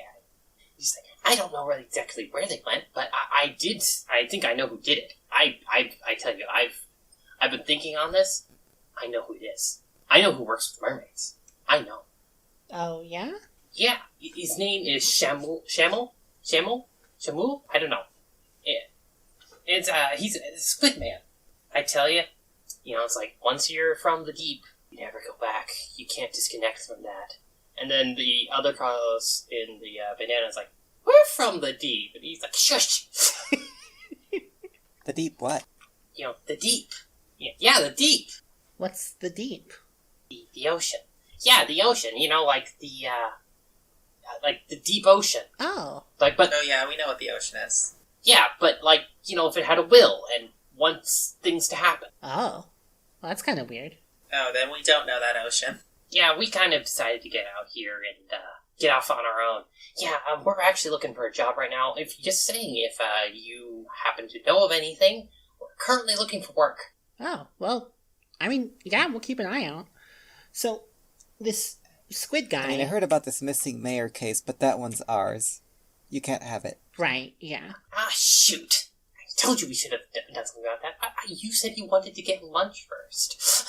He's like, I don't know really exactly where they went, but I think I know who did it. I tell you, I've been thinking on this. I know who it is. I know who works with mermaids. I know. Oh, yeah? Yeah, his name is Shamul? I don't know. He's a squid man. I tell you, it's like, once you're from the deep, you never go back. You can't disconnect from that. And then the other Carlos in the bandana is like, we're from the deep. And he's like, shush. The deep what? The deep. Yeah, the deep. What's the deep? The ocean. Yeah, the ocean. Like the deep ocean. Oh. Oh yeah, we know what the ocean is. Yeah, but if it had a will and wants things to happen. Oh. Well, that's kind of weird. Oh, then we don't know that ocean. Yeah, we kind of decided to get out here and get off on our own. Yeah, we're actually looking for a job right now. If you happen to know of anything, we're currently looking for work. Oh, well, yeah, we'll keep an eye out. So, this squid guy... I heard about this missing mayor case, but that one's ours. You can't have it. Right, yeah. Ah, shoot. I told you we should have done something about that. You said you wanted to get lunch first.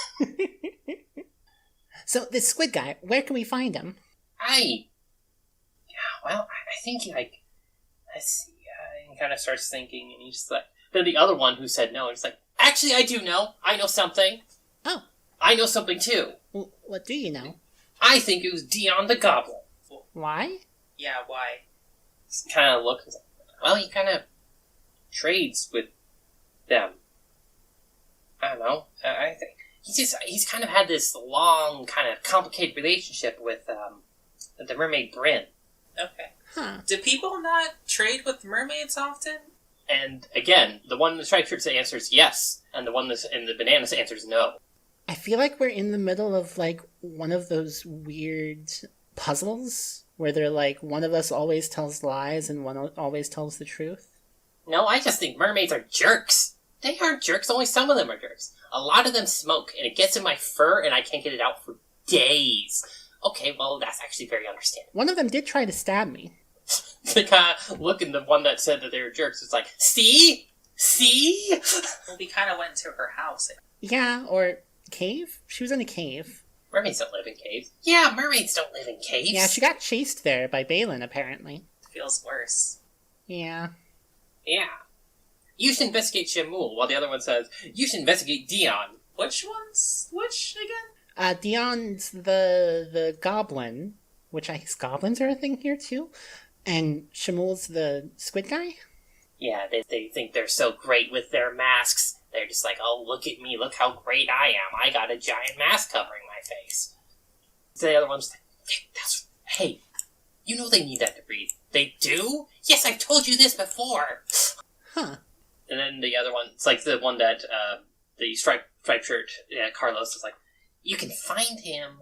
So, this squid guy, where can we find him? I think, let's see, he kind of starts thinking, and he's just like, then the other one who said no, he's like, actually, I do know. I know something. Oh. I know something, too. Well, what do you know? I think it was Dion the Goblin. Why? Yeah, why? He's kind of looking, well, he kind of trades with them. I don't know. I think he's kind of had this long, kind of complicated relationship with the mermaid Bryn. Okay. Huh. Do people not trade with mermaids often? And again, the one in the striped shirt answers yes, and the one in the bananas answers no. I feel like we're in the middle of, one of those weird puzzles where they're one of us always tells lies and one always tells the truth. No, I just think mermaids are jerks. They aren't jerks, only some of them are jerks. A lot of them smoke, and it gets in my fur, and I can't get it out for days. Okay, well, that's actually very understandable. One of them did try to stab me. They kind of look at the one that said that they were jerks. It's like, see? See? Well, we kind of went to her house. Yeah, or cave? She was in a cave. Mermaids don't live in caves. Yeah, mermaids don't live in caves. Yeah, she got chased there by Balin, apparently. Feels worse. Yeah. Yeah. You should investigate Shamul, while the other one says, you should investigate Dion. Which again? Dion's the goblin, which I guess goblins are a thing here too. And Shamul's the squid guy? Yeah, they think they're so great with their masks. They're just like, oh, look at me, look how great I am. I got a giant mask covering my face. So the other one's like, hey, you know they need that to breathe. They do? Yes, I've told you this before. Huh. And then the other one, it's like the one that, the striped shirt, Carlos, is like, you can find him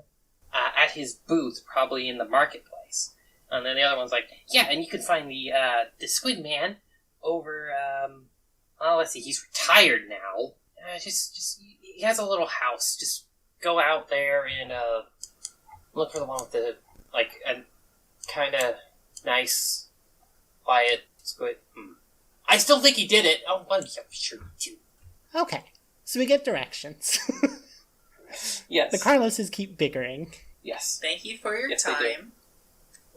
at his booth, probably in the marketplace. And then the other one's like, yeah, and you can find the Squid Man over, let's see, he's retired now. Just he has a little house. Just go out there and look for the one with the, a kind of nice, quiet squid. I still think he did it. Oh, well, yeah, sure you do. Okay, so we get directions. Yes. The Carloses keep bickering. Yes. Thank you for your Yes, they do. time.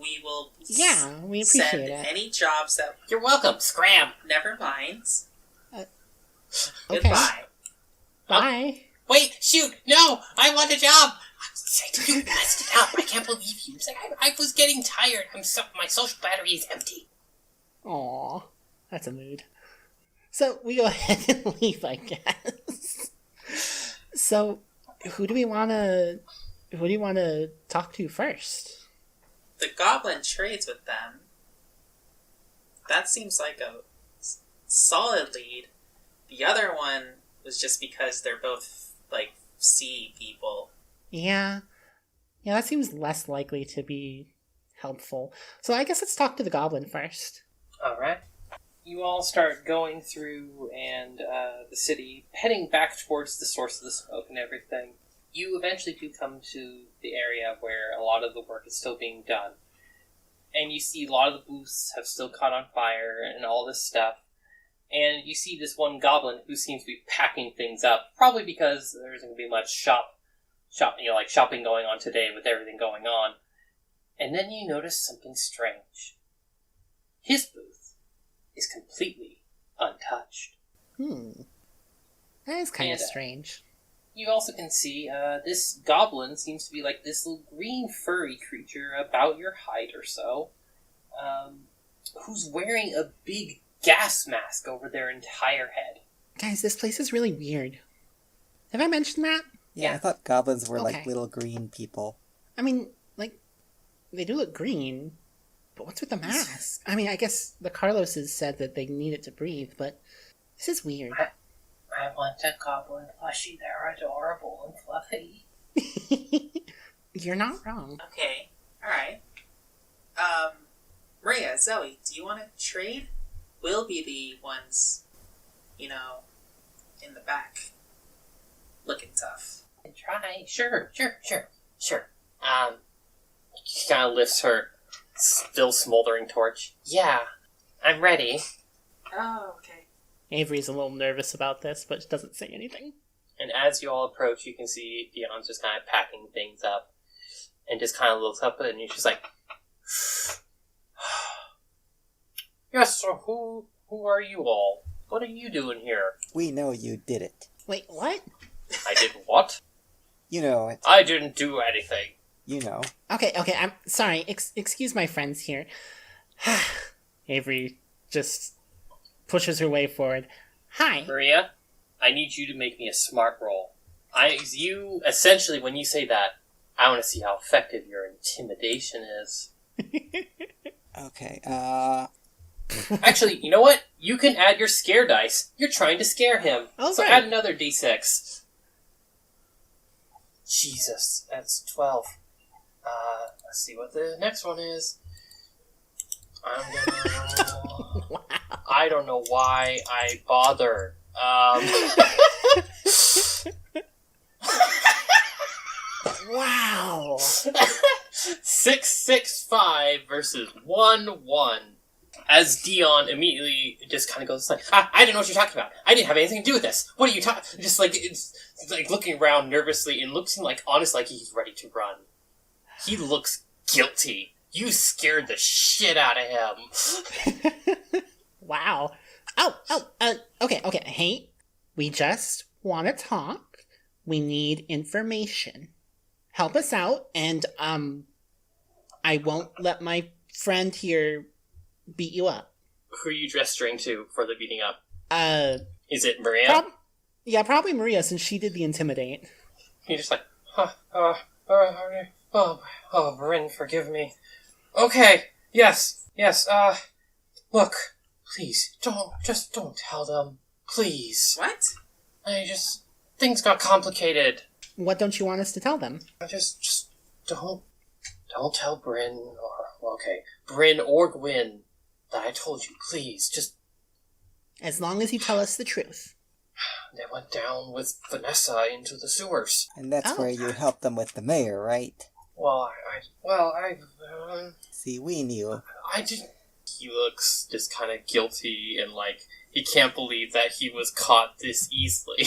we will Yeah, we send appreciate it. any jobs that... You're welcome. Scram. Never mind. Okay. Goodbye. Bye. Wait, shoot. No, I want a job. You messed it up. I can't believe you. I was getting tired. My social battery is empty. Aw, that's a mood. So we go ahead and leave, I guess. So, who do you want to talk to first? The goblin trades with them. That seems like a solid lead. The other one was just because they're both, like, sea people. Yeah, that seems less likely to be helpful. So I guess let's talk to the goblin first. Alright. You all start going through the city, heading back towards the source of the smoke and everything. You eventually do come to the area where a lot of the work is still being done. And you see a lot of the booths have still caught on fire and all this stuff. And you see this one goblin who seems to be packing things up, probably because there isn't going to be much shopping going on today with everything going on. And then you notice something strange. His booth is completely untouched. That is kind of strange. You also can see this goblin seems to be like this little green furry creature about your height or so, who's wearing a big gas mask over their entire head. Guys, this place is really weird. Have I mentioned that? Yeah, Yeah. I thought goblins were Okay. like little green people. I mean, like, they do look green, but what's with the mask? I mean, I guess the Carloses said that they need it to breathe, but this is weird. I want a goblin plushie. They're adorable and fluffy. You're not wrong. Okay, alright. Maria, Zoe, do you want to trade? We'll be the ones, in the back, looking tough. And try. Sure. She kind of lifts her still smoldering torch. Yeah, I'm ready. Oh, okay. Avery's a little nervous about this, but doesn't say anything. And as you all approach, you can see Dion's just kind of packing things up. And just kind of looks up at it, and she's like, yes, so who are you all? What are you doing here? We know you did it. Wait, what? I did what? You know it. I didn't do anything. You know. Okay, I'm sorry. Excuse my friends here. Avery just pushes her way forward. Hi. Maria, I need you to make me a smart roll. Essentially, when you say that, I want to see how effective your intimidation is. Okay, Actually, you know what? You can add your scare dice. You're trying to scare him. Oh, so right. add another d6. Jesus, that's 12. Let's see what the next one is. I'm gonna... Wow. I don't know why I bothered. Wow. 665 versus 1-1. As Dion immediately just kind of goes like, I didn't know what you're talking about. I didn't have anything to do with this. What are you talking? Just like it's like looking around nervously and looking like honest, like he's ready to run. He looks guilty. You scared the shit out of him. Wow. Okay. Hey, we just want to talk. We need information. Help us out, and I won't let my friend here beat you up. Who are you gesturing to for the beating up? Is it Maria? Probably Maria, since she did the intimidate. He's just like, Bryn, forgive me. Okay, yes, look, please, don't tell them, please. What? Things got complicated. What don't you want us to tell them? Just don't tell Bryn or Gwyn that I told you, please, just... As long as you tell us the truth. They went down with Vanessa into the sewers. and that's where you helped them with the mayor, right? See, we knew. I didn't... He looks just kind of guilty and like he can't believe that he was caught this easily.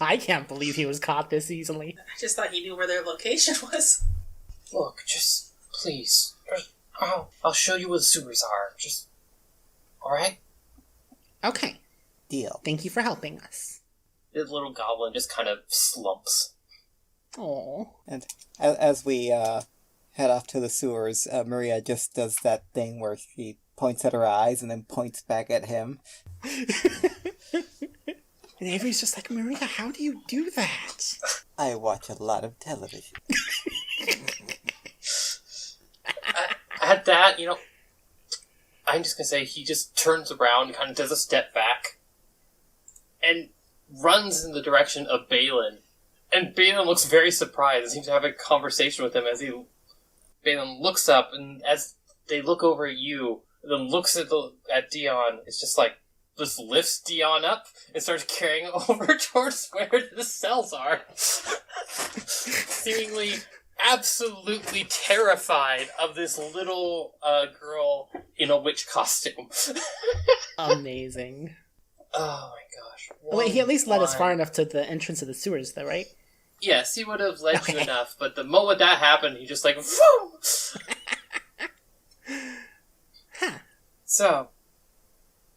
I can't believe he was caught this easily. I just thought he knew where their location was. Look, just Please. I'll show you where the sewers are. Just... Alright? Okay. Deal. Thank you for helping us. The little goblin just kind of slumps. Oh. And as we head off to the sewers, Maria just does that thing where she points at her eyes and then points back at him. And Avery's just like, Maria, how do you do that? I watch a lot of television. At that, I'm just gonna say he just turns around and kind of does a step back and runs in the direction of Balin. And Balin looks very surprised and seems to have a conversation with him as Balin looks up, and as they look over at you, and then looks at Dion, it's just like, just lifts Dion up and starts carrying over towards where the cells are. Seemingly absolutely terrified of this little girl in a witch costume. Amazing. Oh my gosh. Wait, he at least led us One far line. enough to the entrance of the sewers, though, right? Yes, he would have led you Okay. enough, but the moment that happened, he just like, Vroom! Huh. So,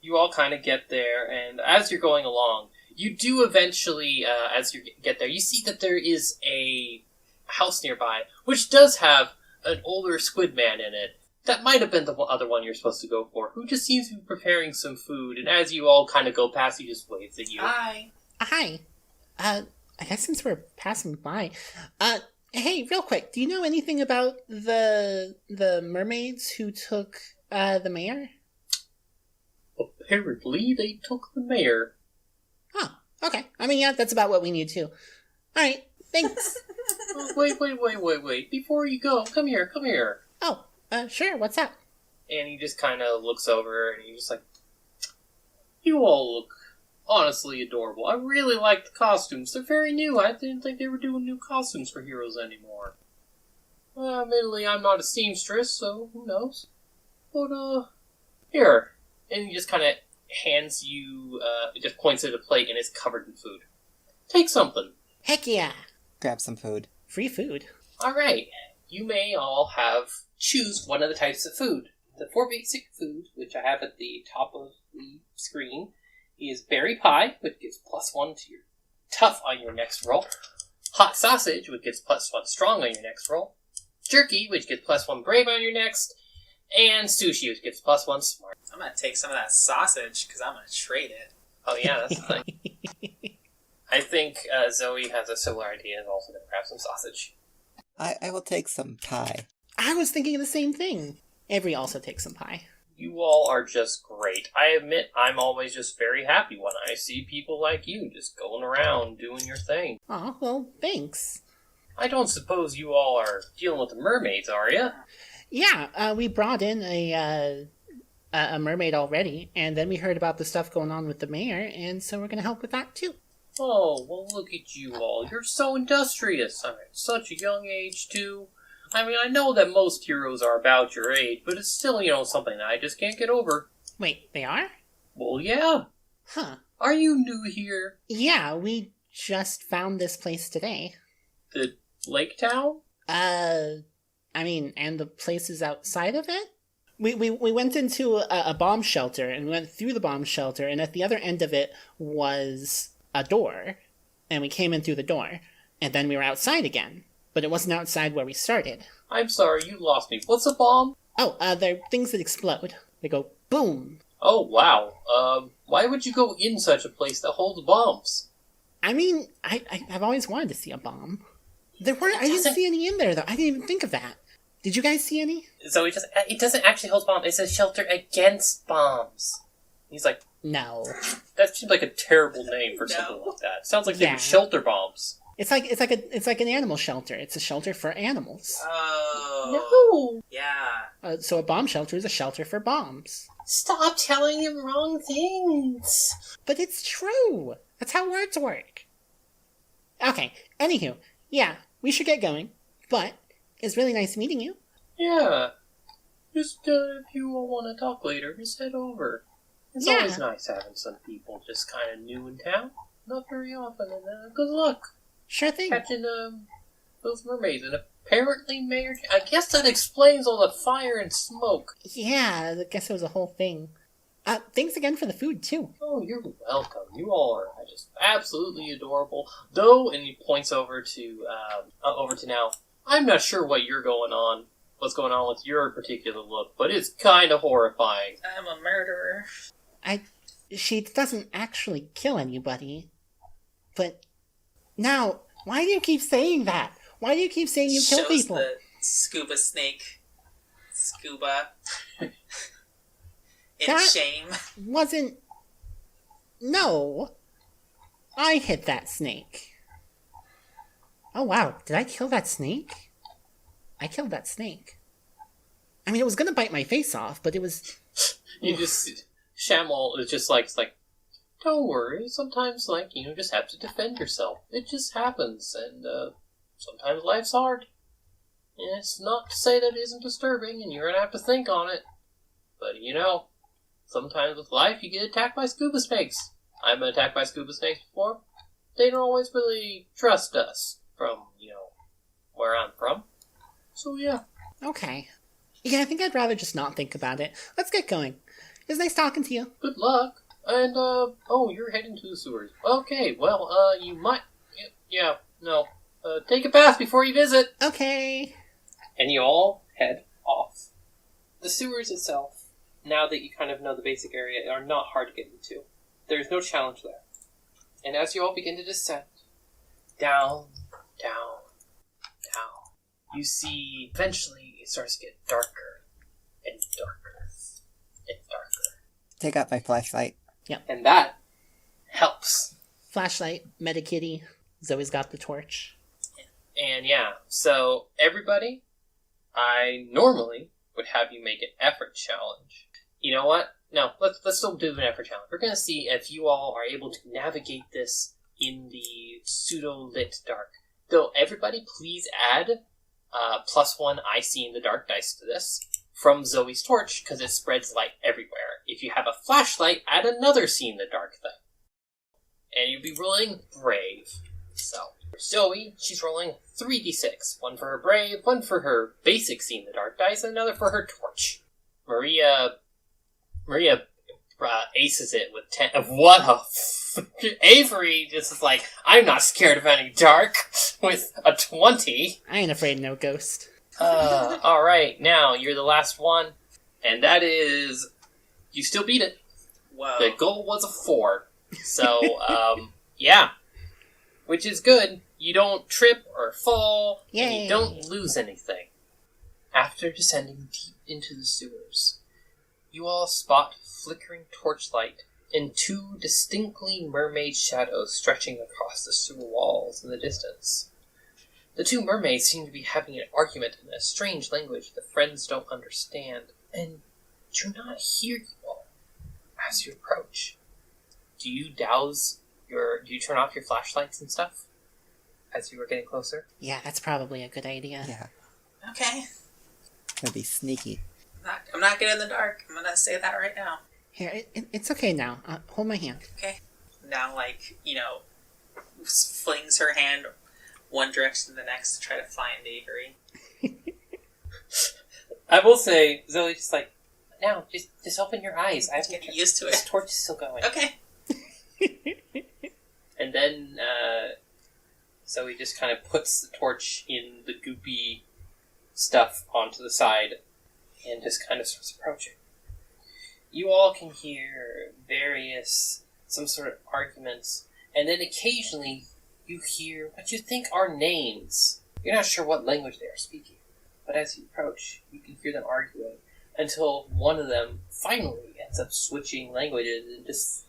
you all kind of get there, and as you're going along, you do eventually, as you get there, you see that there is a house nearby, which does have an older squid man in it. That might have been the other one you're supposed to go for, who just seems to be preparing some food, and as you all kind of go past, he just waves at you. Hi. Hi. I guess since we're passing by, hey, real quick, do you know anything about the mermaids who took, the mayor? Apparently, they took the mayor. Oh, okay. I mean, yeah, that's about what we need too. Alright, thanks. Oh, wait. Before you go, come here. Oh, sure, what's up? And he just kind of looks over, and he's just like, you all look honestly adorable. I really like the costumes. They're very new. I didn't think they were doing new costumes for heroes anymore. Admittedly, I'm not a seamstress, so who knows? But, here. And he just kind of hands you, just points at a plate, and it's covered in food. Take something. Heck yeah. Grab some food. Free food. Alright. You may all choose one of the types of food. The 4 basic food, which I have at the top of the screen, is berry pie, which gives +1 to your tough on your next roll. Hot sausage, which gives +1 strong on your next roll. Jerky, which gives +1 brave on your next. And sushi, which gives +1 smart. I'm gonna take some of that sausage because I'm gonna trade it. Oh yeah, that's the thing. I think Zoe has a similar idea and is also going to grab some sausage. I will take some pie. I was thinking of the same thing. Avery also takes some pie. You all are just great. I admit I'm always just very happy when I see people like you just going around doing your thing. Aw, well, thanks. I don't suppose you all are dealing with the mermaids, are you? Yeah, we brought in a mermaid already, and then we heard about the stuff going on with the mayor, and so we're gonna help with that too. Oh, well look at you all. You're so industrious. I'm at such a young age, too. I mean, I know that most heroes are about your age, but it's still, something that I just can't get over. Wait, they are? Well, yeah. Huh. Are you new here? Yeah, we just found this place today. The lake town? I mean, and the places outside of it? We went into a bomb shelter, and we went through the bomb shelter, and at the other end of it was a door, and we came in through the door, and then we were outside again, but it wasn't outside where we started. I'm sorry, you lost me. What's a bomb? Oh, they're things that explode. They go boom. Oh, wow. Why would you go in such a place that holds bombs? I mean, I've always wanted to see a bomb. I didn't see any in there, though. I didn't even think of that. Did you guys see any? So it doesn't actually hold bombs. It's a shelter against bombs. He's like, No. that seems like a terrible name for something like that. Sounds like they Yeah. would shelter bombs. It's like an animal shelter. It's a shelter for animals. Oh. No! Yeah. So a bomb shelter is a shelter for bombs. Stop telling him wrong things! But it's true. That's how words work. Okay. Anywho, yeah, we should get going. But it's really nice meeting you. Yeah. Just, if you all want to talk later, just head over. It's Yeah. always nice having some people just kind of new in town. Not very often, and good luck Sure thing. catching those mermaids. And apparently Mayor... I guess that explains all the fire and smoke. Yeah, I guess it was a whole thing. Thanks again for the food, too. Oh, you're welcome. You all are just absolutely adorable. Though, and he points over to now, I'm not sure what's going on with your particular look, but it's kind of horrifying. I'm a murderer. She doesn't actually kill anybody. But now, why do you keep saying that? Why do you keep saying you kill people? Shows the scuba snake. Scuba. In shame. Wasn't... No. I hit that snake. Oh wow, did I kill that snake? I killed that snake. I mean, it was gonna bite my face off, but it was... Shamal is just like, don't worry, sometimes, just have to defend yourself. It just happens, and, sometimes life's hard. And it's not to say that it isn't disturbing, and you're gonna have to think on it. But, sometimes with life you get attacked by scuba snakes. I've been attacked by scuba snakes before. They don't always really trust us from, where I'm from. So, yeah. Okay. Yeah, I think I'd rather just not think about it. Let's get going. It was nice talking to you. Good luck. And, you're heading to the sewers. Okay, well, you might... take a bath before you visit. Okay. And you all head off. The sewers itself, now that you kind of know the basic area, are not hard to get into. There's no challenge there. And as you all begin to descend, down, down, down, you see eventually it starts to get darker and darker and darker. Take out my flashlight. Yep. And that helps. Flashlight, Medikitty. Zoe's got the torch. And yeah, so everybody, I normally would have you make an effort challenge. You know what? No, let's still do an effort challenge. We're going to see if you all are able to navigate this in the pseudo-lit dark. Though, everybody please add +1 I see in the dark dice to this from Zoe's torch, because it spreads light everywhere. If you have a flashlight, add another see in the dark thing. And you'll be rolling brave. So, for Zoe, she's rolling 3d6. One for her brave, one for her basic see in the dark dice, and another for her torch. Maria aces it with 10. What a Avery just is like, I'm not scared of any dark with a 20. I ain't afraid of no ghost. Alright, now you're the last one, and that is, you still beat it. Whoa. The goal was a 4. So, yeah. Which is good. You don't trip or fall, Yay. and you don't lose anything. After descending deep into the sewers, you all spot flickering torchlight and 2 distinctly mermaid shadows stretching across the sewer walls in the distance. The 2 mermaids seem to be having an argument in a strange language the friends don't understand, and do not hear you all as you approach. Do you turn off your flashlights and stuff as you were getting closer? Yeah, that's probably a good idea. Yeah. Okay. Gonna be sneaky. I'm not good in the dark. I'm gonna say that right now. Here, it's okay now. Hold my hand. Okay. Now, flings her hand one direction to the next to try to find Avery. I will say, Zoe, just now, just open your eyes. I have to Get used to This it. torch is still going. Okay. And then, Zoe just kind of puts the torch in the goopy stuff onto the side and just kind of starts approaching. You all can hear some sort of arguments, and then occasionally you hear what you think are names. You're not sure what language they are speaking, but as you approach, you can hear them arguing until one of them finally ends up switching languages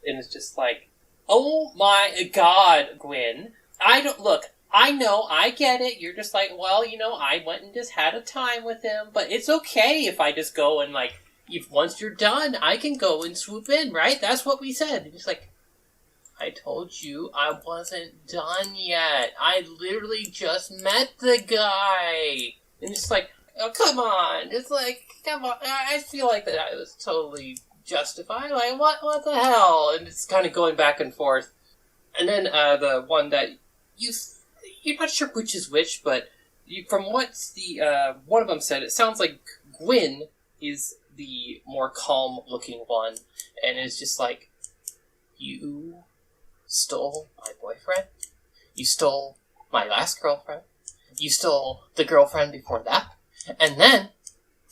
and it's just like, oh my god, Gwen, I know, I get it. You're just like, well, I went and just had a time with him, but it's okay if I just go and, if once you're done, I can go and swoop in, right? That's what we said. And it's like, I told you I wasn't done yet. I literally just met the guy. And it's like, oh, come on. It's like, come on. I feel like that I was totally justified. Like, what the hell? And it's kind of going back and forth. And then the one that you're not sure which is which, but from what the one of them said, it sounds like Gwyn is the more calm-looking one, and is just like, you stole my boyfriend? You stole my last girlfriend? You stole the girlfriend before that? And then,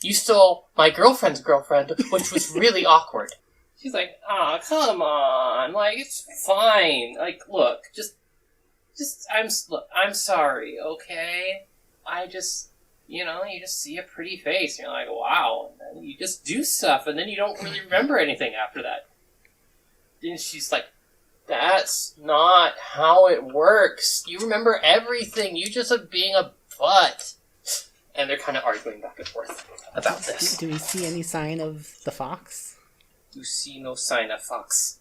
you stole my girlfriend's girlfriend, which was really awkward. She's like, "Ah, come on. Like, it's fine. Like, look, I'm sorry, okay? I just, you just see a pretty face, and you're like, wow, and then you just do stuff, and then you don't really remember anything after that." And she's like, "That's not how it works. You remember everything. You just are being a butt." And they're kind of arguing back and forth about this. Do we see any sign of the fox? You see no sign of fox.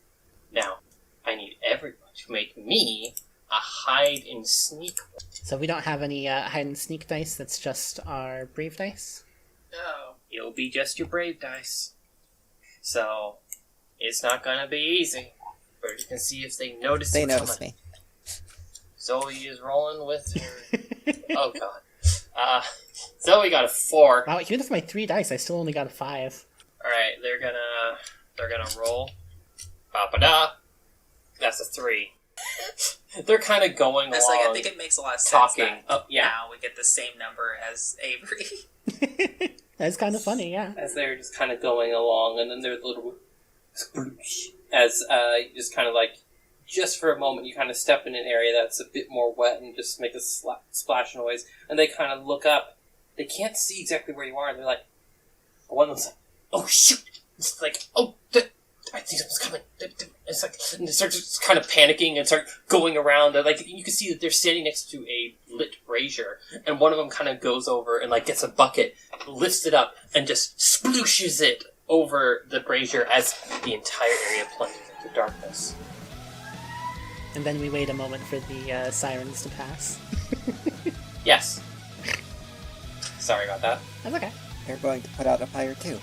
Now, I need everyone to make me a hide and sneak. So we don't have any hide and sneak dice, that's just our brave dice? No. It'll be just your brave dice. So, it's not gonna be easy. But you can see if they notice They you notice coming. me. Zoe is rolling with her... Oh, God. Zoe got a 4. Wow, even with my 3 dice, I still only got a 5. Alright, they're gonna roll. Ba-ba-da. That's a 3. They're kind of going That's along. like, I think it makes a lot of sense talking. that Oh, yeah. now we get the same number as Avery. That's kind of funny, yeah. As they're just kind of going along, and then there's a little sploosh. As just kind of like, just for a moment, you kind of step in an area that's a bit more wet and just make a splash noise, and they kind of look up. They can't see exactly where you are, and they're like, one of them's like, "Oh shoot!" It's like, "Oh, I think something's coming." It's like, and they start just kind of panicking and start going around. And like, you can see that they're standing next to a lit brazier, and one of them kind of goes over and like gets a bucket, lifts it up, and just splooshes it over the brazier as the entire area plunges into darkness. And then we wait a moment for the sirens to pass. Yes. Sorry about that. That's okay. They're going to put out a fire too.